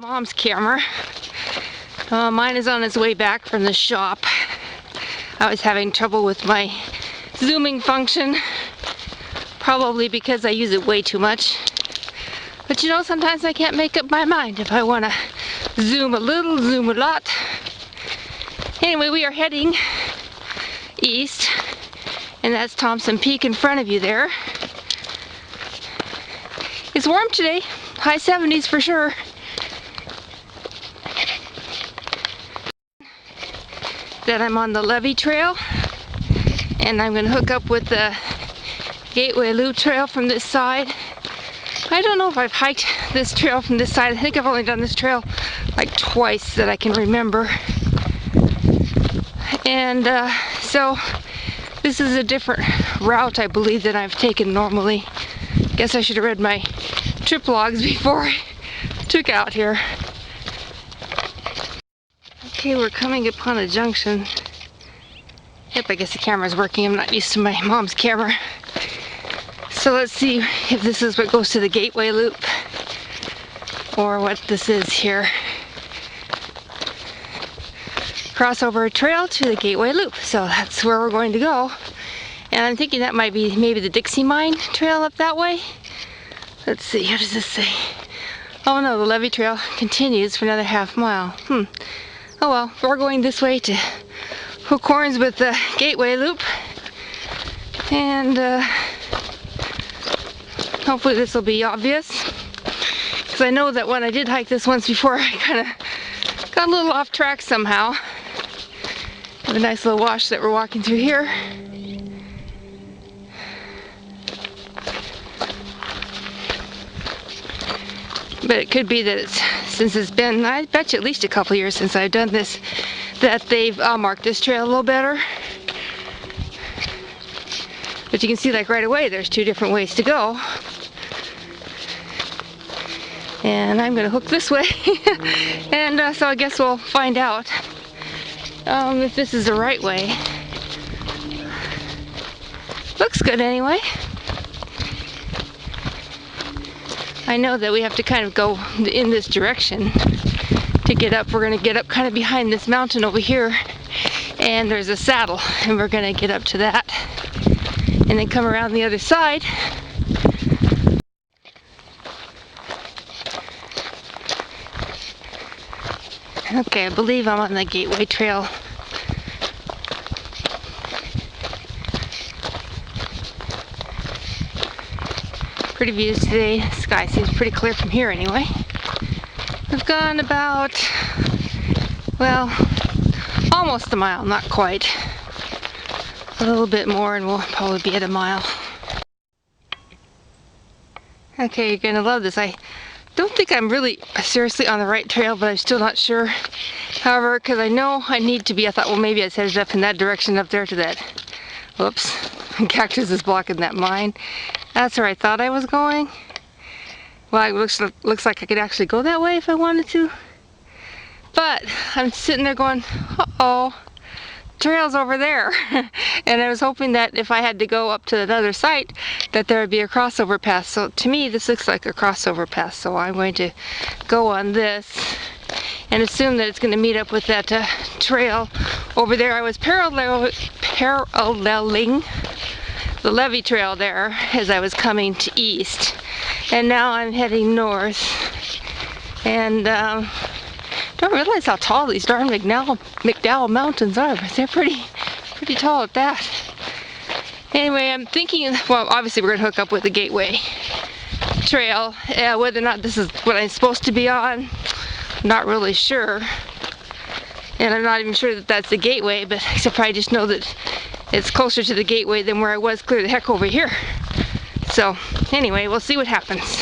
Mom's camera. Mine is on its way back from the shop. I was having trouble with my zooming function, probably because I use it way too much. But you know, sometimes I can't make up my mind if I want to zoom a little, zoom a lot. Anyway, we are heading east, and that's Thompson Peak in front of you there. It's warm today, high 70s for sure. That I'm on the Levee Trail, and I'm going to hook up with the Gateway Loop Trail from this side. I don't know if I've hiked this trail from this side. I think I've only done this trail like twice that I can remember. And so this is a different route, I believe, than I've taken normally. Guess I should have read my trip logs before I took out here. Okay, we're coming upon a junction. Yep, I guess the camera's working. I'm not used to my mom's camera. So let's see if this is what goes to the Gateway Loop or what this is here. Crossover trail to the Gateway Loop. So that's where we're going to go. And I'm thinking that might be maybe the Dixie Mine Trail up that way. Let's see, what does this say? Oh no, the Levee Trail continues for another half mile. Oh well, we're going this way to hook horns with the Gateway Loop, and hopefully this will be obvious, because I know that when I did hike this once before, I kind of got a little off track somehow. Have a nice little wash that we're walking through here. But it could be that it's, since it's been, I bet you at least a couple years since I've done this, that they've marked this trail a little better. But you can see, like, right away there's two different ways to go. And I'm going to hook this way. And so I guess we'll find out if this is the right way. Looks good anyway. I know that we have to kind of go in this direction to get up. We're going to get up kind of behind this mountain over here, and there's a saddle, and we're going to get up to that and then come around the other side. Okay, I believe I'm on the Gateway Trail. Pretty views today. The sky seems pretty clear from here anyway. We've gone about, well, almost a mile, not quite. A little bit more and we'll probably be at a mile. Okay, you're gonna love this. I don't think I'm really seriously on the right trail, but I'm still not sure. However, because I know I need to be, I thought, well, maybe I headed up in that direction up there to that, whoops, cactus is blocking that mine. That's where I thought I was going. Well, it looks like I could actually go that way if I wanted to. But I'm sitting there going, uh-oh, trail's over there. And I was hoping that if I had to go up to that other site, that there would be a crossover path. So to me, this looks like a crossover path. So I'm going to go on this and assume that it's going to meet up with that trail over there. I was paralleling the Levee Trail there as I was coming to east, and now I'm heading north, and don't realize how tall these darn McDowell mountains are, but they're pretty tall at that. Anyway, I'm thinking, well, obviously we're gonna hook up with the Gateway Trail. Whether or not this is what I'm supposed to be on, I'm not really sure, and I'm not even sure that that's the Gateway, but except I just know that it's closer to the Gateway than where I was clear the heck over here. So anyway, we'll see what happens.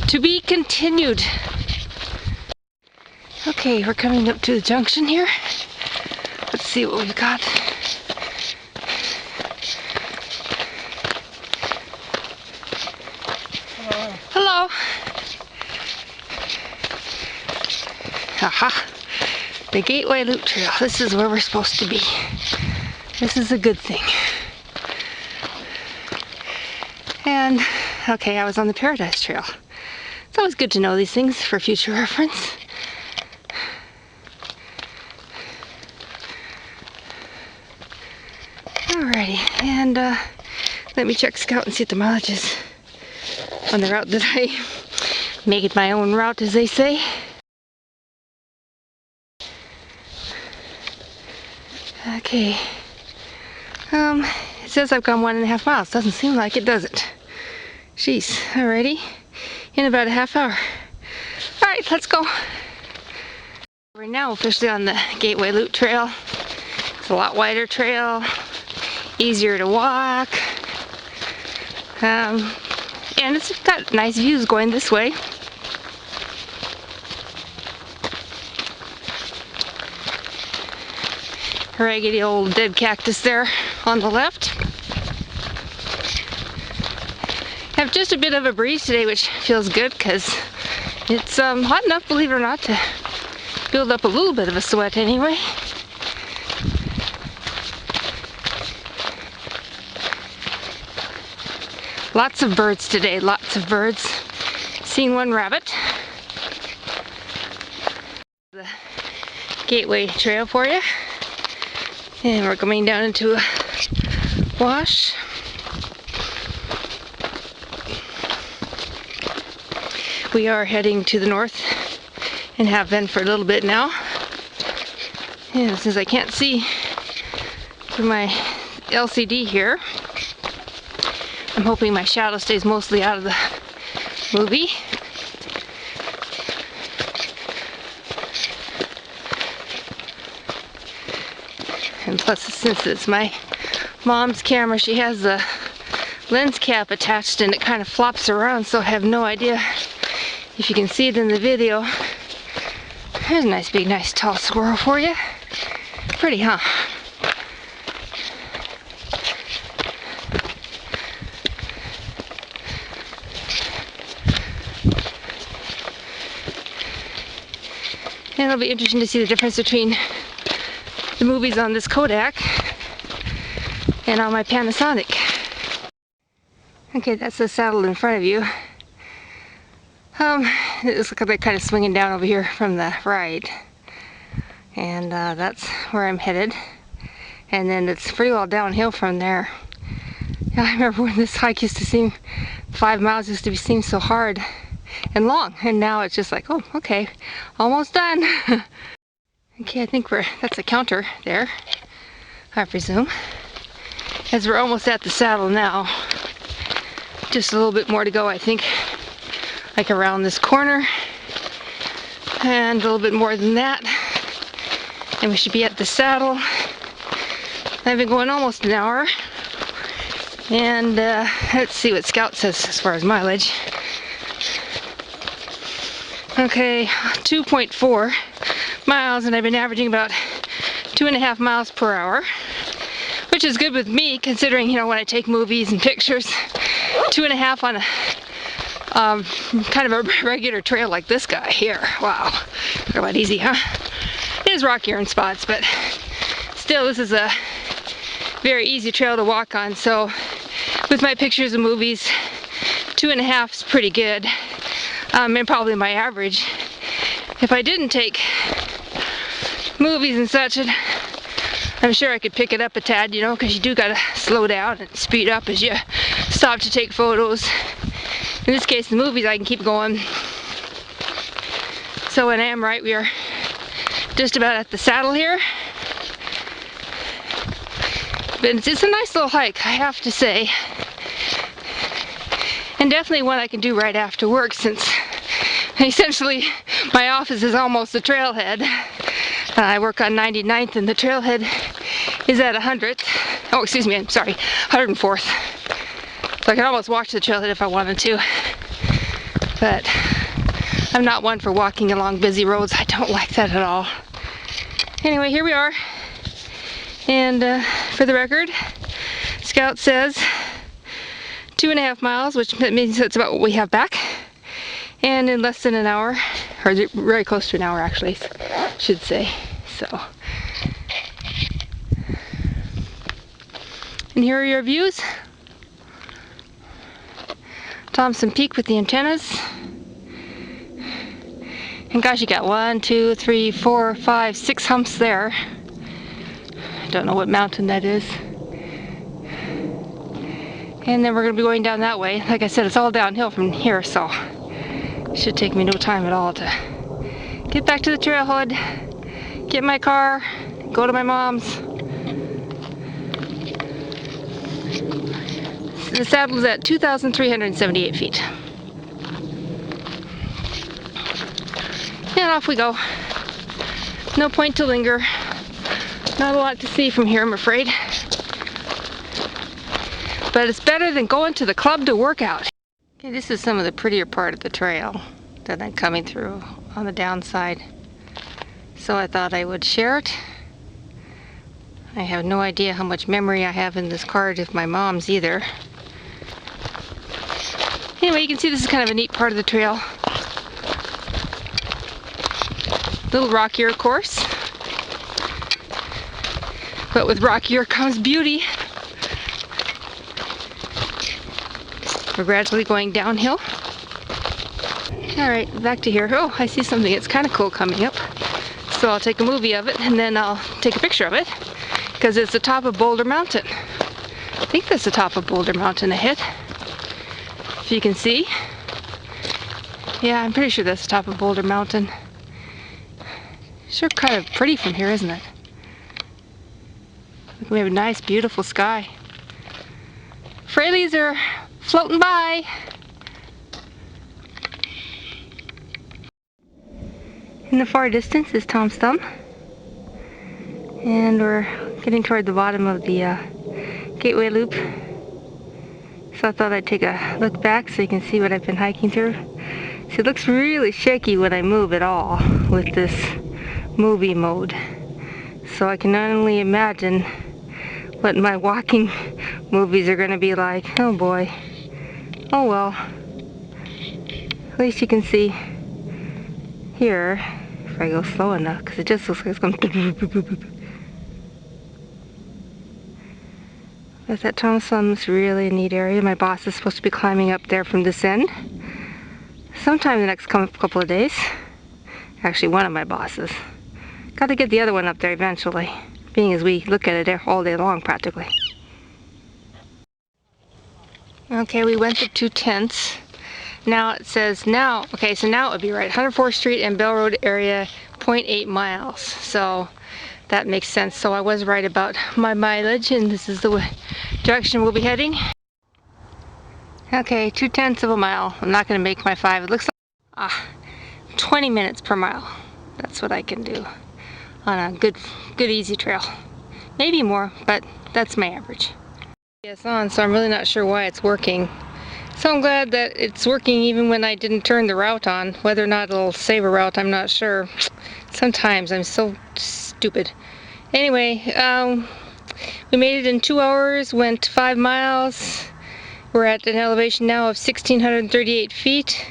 To be continued. Okay, we're coming up to the junction here. Let's see what we've got. Hello. Aha. The Gateway Loop Trail. This is where we're supposed to be. This is a good thing. And, okay, I was on the Paradise Trail. So always good to know these things for future reference. Alrighty, and let me check Scout and see what the mileage is on the route that I make it my own route, as they say. Okay. It says I've gone 1.5 miles. Doesn't seem like it, does it? Jeez. Alrighty. In about a half hour. Alright, let's go. We're now officially on the Gateway Loop Trail. It's a lot wider trail, easier to walk, and it's got nice views going this way. Raggedy old dead cactus there on the left. Have just a bit of a breeze today, which feels good because it's hot enough, believe it or not, to build up a little bit of a sweat anyway. Lots of birds today, lots of birds. Seen one rabbit. The Gateway Trail for you. And we're coming down into a wash. We are heading to the north and have been for a little bit now. And since I can't see through my LCD here, I'm hoping my shadow stays mostly out of the movie. And plus, since it's my mom's camera, she has the lens cap attached and it kind of flops around, so I have no idea if you can see it in the video. There's a nice big, nice tall squirrel for you. Pretty, huh? And it'll be interesting to see the difference between the movies on this Kodak and on my Panasonic. Okay, that's the saddle in front of you. It looks like they're kind of swinging down over here from the right. And that's where I'm headed. And then it's pretty well downhill from there. Yeah, I remember when this hike used to seem, 5 miles used to seem so hard and long. And now it's just like, oh, okay, almost done. Okay, I think that's a counter there, I presume. As we're almost at the saddle now. Just a little bit more to go, I think. Like around this corner. And a little bit more than that. And we should be at the saddle. I've been going almost an hour. And let's see what Scout says as far as mileage. Okay, 2.4 miles, and I've been averaging about 2.5 miles per hour, which is good with me considering, you know, when I take movies and pictures. 2.5 on a kind of a regular trail like this guy here. Wow, talk about easy, huh? It is rockier in spots, but still, this is a very easy trail to walk on. So with my pictures and movies, 2.5 is pretty good, and probably my average. If I didn't take movies and such, I'm sure I could pick it up a tad, you know, because you do gotta slow down and speed up as you stop to take photos. In this case, the movies, I can keep going. So when I am right, we are just about at the saddle here. But it's a nice little hike, I have to say. And definitely one I can do right after work, since essentially my office is almost the trailhead. I work on 99th and the trailhead is at 100th. Oh, excuse me, I'm sorry, 104th. So I can almost walk to the trailhead if I wanted to. But I'm not one for walking along busy roads. I don't like that at all. Anyway, here we are. And for the record, Scout says 2.5 miles, which means that's about what we have back. And in less than an hour, or very close to an hour actually, I should say. So, and here are your views. Thompson Peak with the antennas. And gosh, you got 1, 2, 3, 4, 5, 6 humps there. I don't know what mountain that is. And then we're going to be going down that way. Like I said, it's all downhill from here, so it should take me no time at all to get back to the trailhead, get my car, go to my mom's. The saddle's at 2,378 feet. And off we go. No point to linger. Not a lot to see from here, I'm afraid. But it's better than going to the club to work out. Okay, this is some of the prettier part of the trail that I'm coming through on the downside. So I thought I would share it. I have no idea how much memory I have in this card, if my mom's either. Anyway, you can see this is kind of a neat part of the trail. Little rockier course. But with rockier comes beauty. We're gradually going downhill. Alright, back to here. Oh, I see something that's kind of cool coming up. So I'll take a movie of it and then I'll take a picture of it. Because it's the top of Boulder Mountain. I think that's the top of Boulder Mountain ahead. If you can see. Yeah, I'm pretty sure that's the top of Boulder Mountain. Sure kind of pretty from here, isn't it? Look, we have a nice, beautiful sky. Fraley's are floating by. In the far distance is Tom's Thumb. And we're getting toward the bottom of the Gateway Loop. So I thought I'd take a look back so you can see what I've been hiking through. See, it looks really shaky when I move at all with this movie mode. So I can only imagine what my walking movies are going to be like. Oh boy. Oh well. At least you can see here, if I go slow enough, because it just looks like it's going. But that Thomas Thumb's really a neat area. My boss is supposed to be climbing up there from this end sometime in the next couple of days. Actually, one of my bosses. Got to get the other one up there eventually, being as we look at it all day long practically. Okay, we went to 2 tenths. Now it says now, okay, so now it would be right. 104th Street and Bell Road area, 0.8 miles. So that makes sense. So I was right about my mileage, and this is the direction we'll be heading. Okay, 2/10 of a mile. I'm not going to make my 5. It looks like 20 minutes per mile. That's what I can do on a good easy trail. Maybe more, but that's my average. It's on, so I'm really not sure why it's working. So I'm glad that it's working even when I didn't turn the route on. Whether or not it'll save a route, I'm not sure. Sometimes I'm so stupid. Anyway, we made it in 2 hours, went 5 miles. We're at an elevation now of 1,638 feet.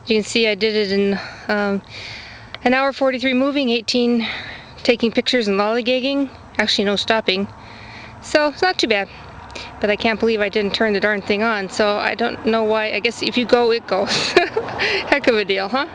You can see I did it in an hour 43 moving, 18 taking pictures and lollygagging. Actually, no stopping. So it's not too bad. But I can't believe I didn't turn the darn thing on. So I don't know why. I guess if you go, it goes. Heck of a deal, huh?